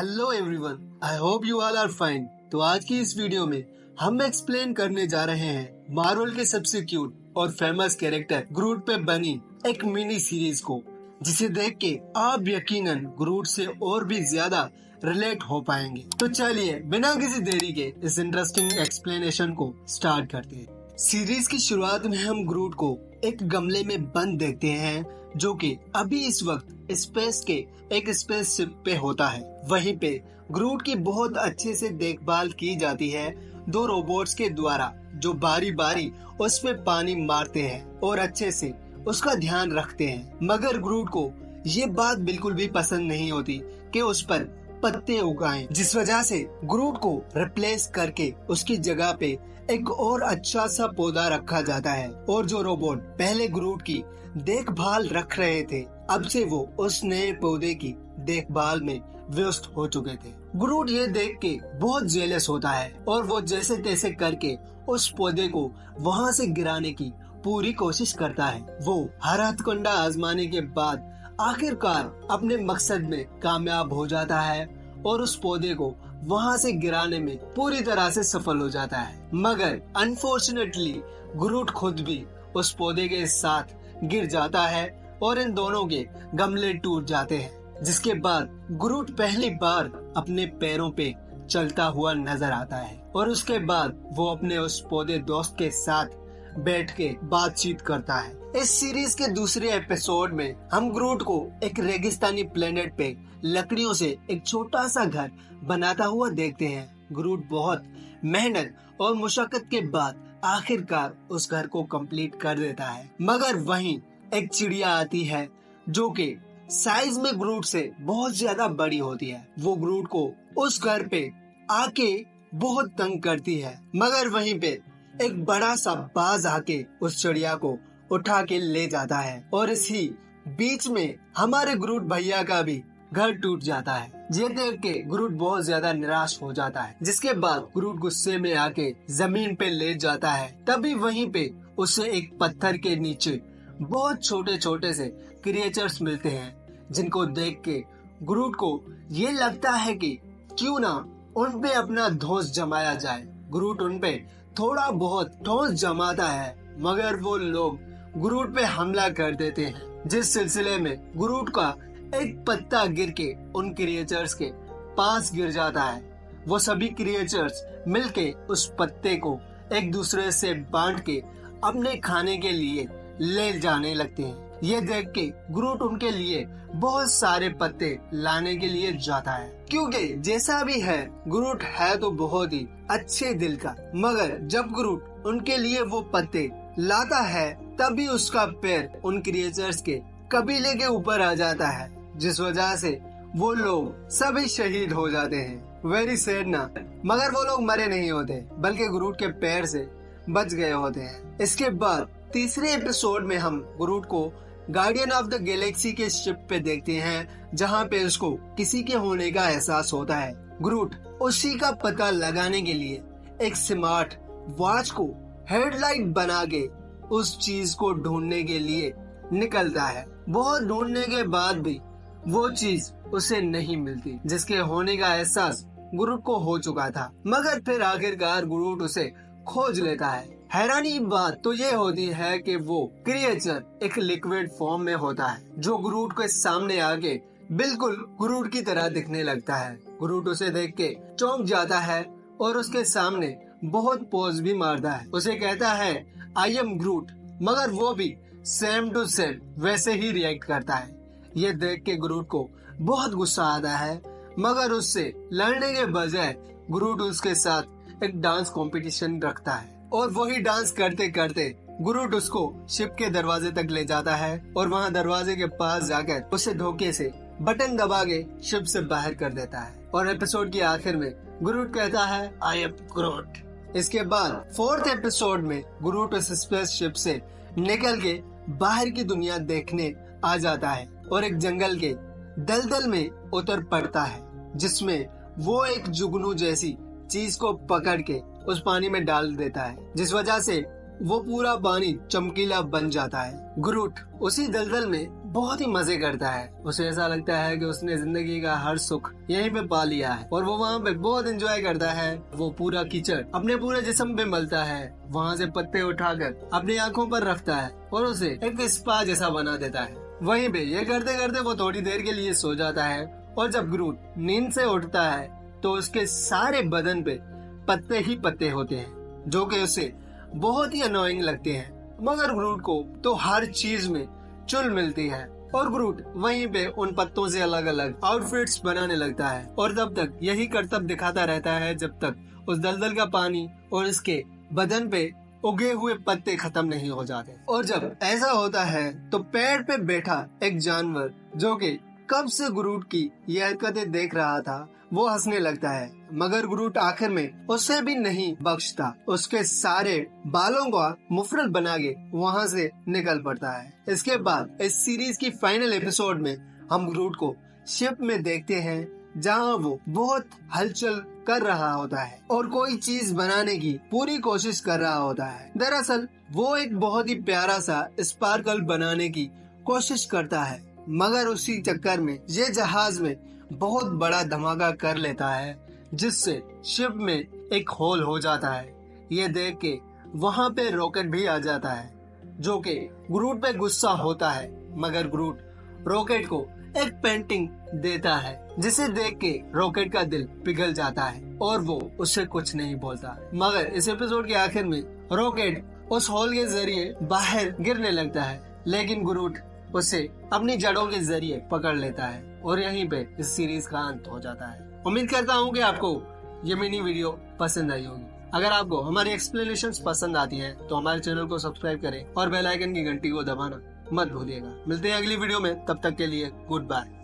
Hello everyone, I hope you all are fine. तो आज की इस वीडियो में हम एक्सप्लेन करने जा रहे हैं मार्वल के सबसे क्यूट और फेमस कैरेक्टर ग्रूट पे बनी एक मिनी सीरीज को, जिसे देख के आप यकीनन ग्रूट से और भी ज्यादा रिलेट हो पाएंगे। तो चलिए बिना किसी देरी के इस इंटरेस्टिंग एक्सप्लेनेशन को स्टार्ट करते हैं। सीरीज की शुरुआत में हम ग्रूट को एक गमले में बंद देखते हैं, जो कि अभी इस वक्त स्पेस के एक स्पेस शिप पे होता है। वहीं पे ग्रूट की बहुत अच्छे से देखभाल की जाती है दो रोबोट्स के द्वारा, जो बारी बारी उस पे पानी मारते हैं और अच्छे से उसका ध्यान रखते हैं। मगर ग्रूट को ये बात बिल्कुल भी पसंद नहीं होती कि उस पर पत्ते उगाएं, जिस वजह से ग्रूट को रिप्लेस करके उसकी जगह पे एक और अच्छा सा पौधा रखा जाता है। और जो रोबोट पहले ग्रूट की देखभाल रख रहे थे, अब से वो उस नए पौधे की देखभाल में व्यस्त हो चुके थे। ग्रूट ये देख के बहुत जेलस होता है और वो जैसे तैसे करके उस पौधे को वहाँ से गिराने की पूरी कोशिश करता है। वो हर हथकंडा आजमाने के बाद आखिरकार अपने मकसद में कामयाब हो जाता है और उस पौधे को वहाँ से गिराने में पूरी तरह से सफल हो जाता है। मगर अनफॉर्चुनेटली ग्रूट खुद भी उस पौधे के साथ गिर जाता है और इन दोनों के गमले टूट जाते हैं, जिसके बाद ग्रूट पहली बार अपने पैरों पे चलता हुआ नजर आता है। और उसके बाद वो अपने उस पौधे दोस्त के साथ बैठ के बातचीत करता है। इस सीरीज के दूसरे एपिसोड में हम ग्रूट को एक रेगिस्तानी प्लेनेट पे लकड़ियों से एक छोटा सा घर बनाता हुआ देखते हैं। ग्रूट बहुत मेहनत और मुशक्कत के बाद आखिरकार उस घर को कंप्लीट कर देता है। मगर वहीं एक चिड़िया आती है, जो कि साइज में ग्रूट से बहुत ज्यादा बड़ी होती है। वो ग्रूट को उस घर पे आके बहुत तंग करती है। मगर वहीं पे एक बड़ा सा बाज आके उस चिड़िया को उठा के ले जाता है और इसी बीच में हमारे ग्रूट भैया का भी घर टूट जाता है। ये देख के ग्रूट बहुत ज्यादा निराश हो जाता है, जिसके बाद ग्रूट गुस्से में आके जमीन पे लेट जाता है। तभी वहीं पे उसे एक पत्थर के नीचे बहुत छोटे छोटे से क्रिएचर्स मिलते हैं, जिनको देख के ग्रूट को ये लगता है कि क्यों ना उन पे अपना धौंस जमाया जाए। ग्रूट उन पे थोड़ा बहुत धौंस जमाता है, मगर वो लोग ग्रूट पे हमला कर देते हैं, जिस सिलसिले में ग्रूट का एक पत्ता गिर के उन क्रिएचर्स के पास गिर जाता है। वो सभी क्रिएचर्स मिलके उस पत्ते को एक दूसरे से बांट के अपने खाने के लिए ले जाने लगते हैं। ये देख के ग्रूट उनके लिए बहुत सारे पत्ते लाने के लिए जाता है, क्योंकि जैसा भी है ग्रूट है तो बहुत ही अच्छे दिल का। मगर जब ग्रूट उनके लिए वो पत्ते लाता है, तभी उसका पैर उन क्रिएचर्स के कबीले के ऊपर आ जाता है, जिस वजह से वो लोग सभी शहीद हो जाते हैं। वेरी सैड ना। मगर वो लोग मरे नहीं होते, बल्कि ग्रूट के पैर से बच गए होते हैं। इसके बाद तीसरे एपिसोड में हम ग्रूट को गार्डियन ऑफ द गैलेक्सी के शिप पे देखते हैं, जहाँ पे उसको किसी के होने का एहसास होता है। ग्रूट उसी का पता लगाने के लिए एक स्मार्ट वॉच को हेडलाइट बना के उस चीज को ढूंढने के लिए निकलता है। बहुत ढूंढने के बाद भी वो चीज उसे नहीं मिलती, जिसके होने का एहसास ग्रूट को हो चुका था। मगर फिर आखिरकार ग्रूट उसे खोज लेता है। हैरानी की बात तो ये होती है कि वो क्रिएचर एक लिक्विड फॉर्म में होता है, जो ग्रूट के सामने आके बिल्कुल ग्रूट की तरह दिखने लगता है। ग्रूट उसे देख के चौंक जाता है और उसके सामने बहुत पोज भी मारता है। उसे कहता है आई एम ग्रूट, मगर वो भी सेम टू सेम वैसे ही रिएक्ट करता है। ये देख के ग्रूट को बहुत गुस्सा आता है, मगर उससे लड़ने के बजाय ग्रूट उसके साथ एक डांस कंपटीशन रखता है और वही डांस करते करते ग्रूट उसको शिप के दरवाजे तक ले जाता है और वहाँ दरवाजे के पास जाकर उसे धोखे से बटन दबा के शिप से बाहर कर देता है। और एपिसोड के आखिर में ग्रूट कहता है आई एम ग्रूट। इसके बाद फोर्थ एपिसोड में ग्रूट उस स्पेस शिप से निकल के बाहर की दुनिया देखने आ जाता है और एक जंगल के दलदल में उतर पड़ता है, जिसमें वो एक जुगनू जैसी चीज को पकड़ के उस पानी में डाल देता है, जिस वजह से वो पूरा पानी चमकीला बन जाता है। ग्रूट उसी दलदल में बहुत ही मजे करता है। उसे ऐसा लगता है कि उसने जिंदगी का हर सुख यहीं पे पा लिया है और वो वहाँ पे बहुत एंजॉय करता है। वो पूरा कीचड़ अपने पूरे जिस्म पे मलता है, वहाँ से पत्ते उठाकर अपनी आंखों पर रखता है और उसे एक स्पा जैसा बना देता है। वहीं पे ये करते करते वो थोड़ी देर के लिए सो जाता है और जब ग्रूट नींद से उठता है तो उसके सारे बदन पे पत्ते ही पत्ते होते हैं, जो कि उसे बहुत ही अनोइंग लगते हैं। मगर ग्रूट को तो हर चीज में चुल मिलती है और ग्रूट वहीं पे उन पत्तों से अलग अलग आउटफिट्स बनाने लगता है और तब तक यही करतब दिखाता रहता है जब तक उस दलदल का पानी और इसके बदन पे उगे हुए पत्ते खत्म नहीं हो जाते। और जब ऐसा होता है तो पेड़ पे बैठा एक जानवर जो कि कब से ग्रूट की ये हरकतें देख रहा था वो हंसने लगता है, मगर ग्रूट आखिर में उसे भी नहीं बख्शता। उसके सारे बालों का मुफरत बना के वहाँ से निकल पड़ता है। इसके बाद इस सीरीज की फाइनल एपिसोड में हम ग्रूट को शिप में देखते हैं जहाँ वो बहुत हलचल कर रहा होता है और कोई चीज बनाने की पूरी कोशिश कर रहा होता है। दरअसल वो एक बहुत ही प्यारा सा स्पार्कल बनाने की कोशिश करता है, मगर उसी चक्कर में ये जहाज में बहुत बड़ा धमाका कर लेता है जिससे शिप में एक होल हो जाता है। ये देख के वहाँ पे रॉकेट भी आ जाता है जो कि ग्रूट पे गुस्सा होता है, मगर ग्रूट रॉकेट को एक पेंटिंग देता है जिसे देख के रॉकेट का दिल पिघल जाता है और वो उससे कुछ नहीं बोलता। मगर इस एपिसोड के आखिर में रॉकेट उस होल के जरिए बाहर गिरने लगता है, लेकिन ग्रूट उसे अपनी जड़ों के जरिए पकड़ लेता है और यहीं पे इस सीरीज का अंत हो जाता है। उम्मीद करता हूँ कि आपको ये मिनी वीडियो पसंद आई होगी। अगर आपको हमारी एक्सप्लेनेशंस पसंद आती हैं तो हमारे चैनल को सब्सक्राइब करें और बेल आइकन की घंटी को दबाना मत भूलिएगा। मिलते हैं अगली वीडियो में, तब तक के लिए गुड बाय।